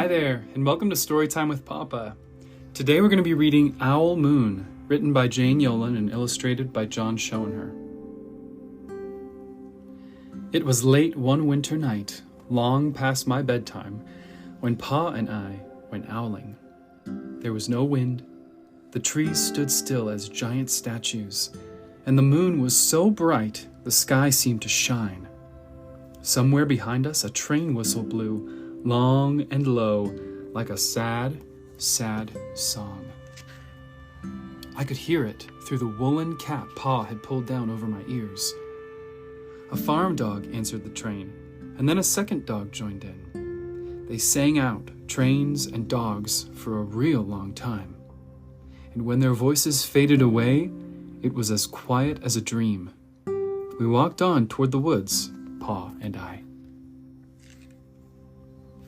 Hi there, and welcome to Storytime with Papa. Today we're going to be reading Owl Moon, written by Jane Yolen and illustrated by John Schoenherr. It was late one winter night, long past my bedtime, when Pa and I went owling. There was no wind, the trees stood still as giant statues, and the moon was so bright the sky seemed to shine. Somewhere behind us a train whistle blew, long and low, like a sad, sad song. I could hear it through the woolen cap Pa had pulled down over my ears. A farm dog answered the train, and then a second dog joined in. They sang out, trains and dogs, for a real long time. And when their voices faded away, it was as quiet as a dream. We walked on toward the woods, Pa and I.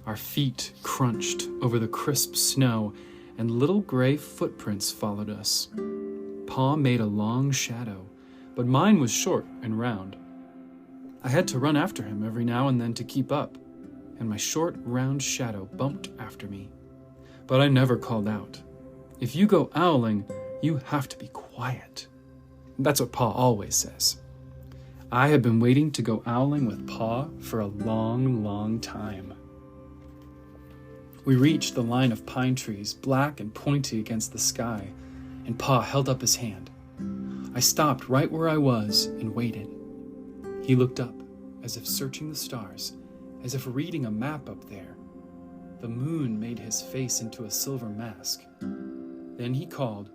Our feet crunched over the crisp snow, and little gray footprints followed us. Pa made a long shadow, but mine was short and round. I had to run after him every now and then to keep up, and my short, round shadow bumped after me. But I never called out. If you go owling, you have to be quiet. That's what Pa always says. I had been waiting to go owling with Pa for a long, long time. We reached the line of pine trees, black and pointy against the sky, and Pa held up his hand. I stopped right where I was and waited. He looked up, as if searching the stars, as if reading a map up there. The moon made his face into a silver mask. Then he called,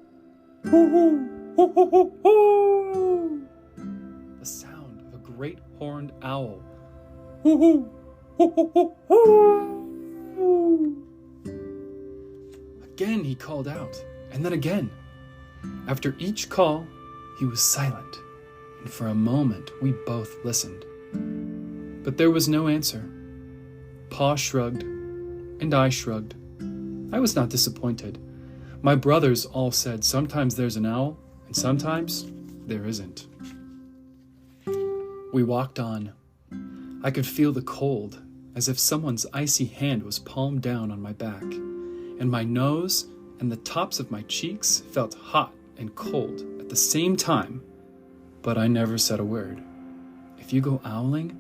"Hoo-hoo! Hoo-hoo-hoo-hoo!" The sound of a great horned owl. "Hoo-hoo! Hoo-hoo-hoo-hoo!" Again he called out, and then again. After each call, he was silent, and for a moment we both listened. But there was no answer. Pa shrugged, and I shrugged. I was not disappointed. My brothers all said sometimes there's an owl, and sometimes there isn't. We walked on. I could feel the cold, as if someone's icy hand was palmed down on my back, and my nose and the tops of my cheeks felt hot and cold at the same time, but I never said a word. If you go owling,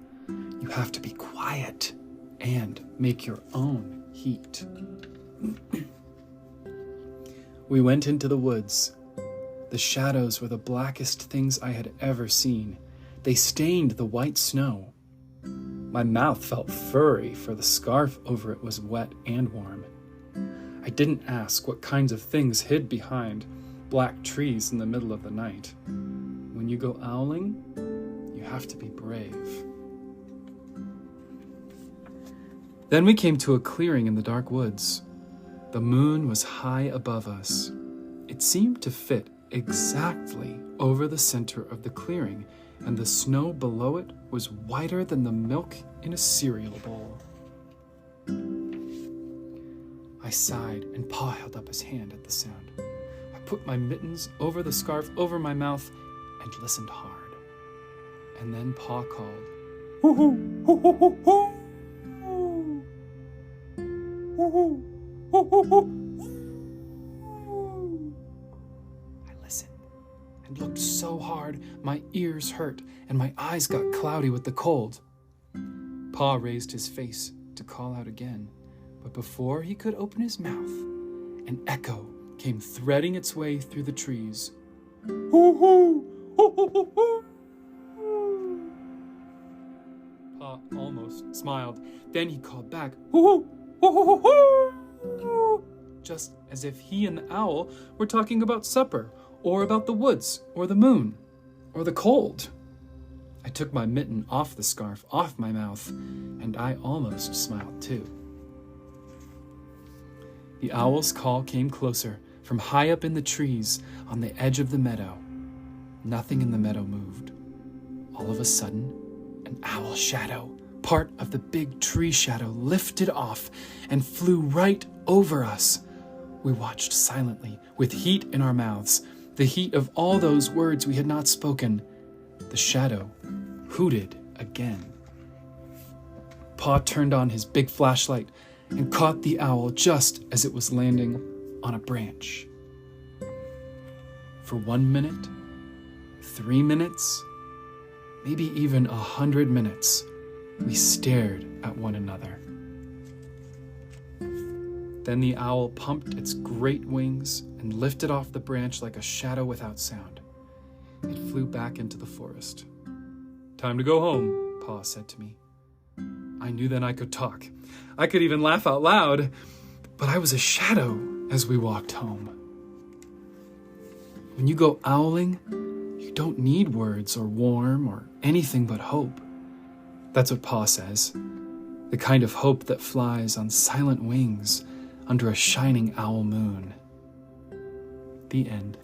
you have to be quiet and make your own heat. We went into the woods. The shadows were the blackest things I had ever seen. They stained the white snow. My mouth felt furry, for the scarf over it was wet and warm. I didn't ask what kinds of things hid behind black trees in the middle of the night. When you go owling, you have to be brave. Then we came to a clearing in the dark woods. The moon was high above us. It seemed to fit exactly over the center of the clearing, and the snow below it was whiter than the milk in a cereal bowl. I sighed, and Pa held up his hand at the sound. I put my mittens over the scarf over my mouth and listened hard. And then Pa called, "Hoo-hoo! Hoo-hoo-hoo-hoo! Hoo-hoo! Hoo-hoo-hoo-hoo!" I listened and looked so hard my ears hurt and my eyes got cloudy with the cold. Pa raised his face to call out again, but before he could open his mouth, an echo came threading its way through the trees. "Hoo-hoo! Hoo-hoo-hoo-hoo!" Pa almost smiled. Then he called back, "Hoo-hoo! Hoo-hoo-hoo-hoo!" Just as if he and the owl were talking about supper, or about the woods, or the moon, or the cold. I took my mitten off the scarf, off my mouth, and I almost smiled too. The owl's call came closer, from high up in the trees on the edge of the meadow. Nothing in the meadow moved. All of a sudden, an owl shadow, part of the big tree shadow, lifted off and flew right over us. We watched silently, with heat in our mouths, the heat of all those words we had not spoken. The shadow hooted again. Pa turned on his big flashlight, and caught the owl just as it was landing on a branch. For 1 minute, 3 minutes, maybe even 100 minutes, we stared at one another. Then the owl pumped its great wings and lifted off the branch like a shadow without sound. It flew back into the forest. "Time to go home," Pa said to me. I knew then I could talk. I could even laugh out loud, but I was a shadow as we walked home. When you go owling, you don't need words or warm or anything but hope. That's what Pa says. The kind of hope that flies on silent wings under a shining owl moon. The end.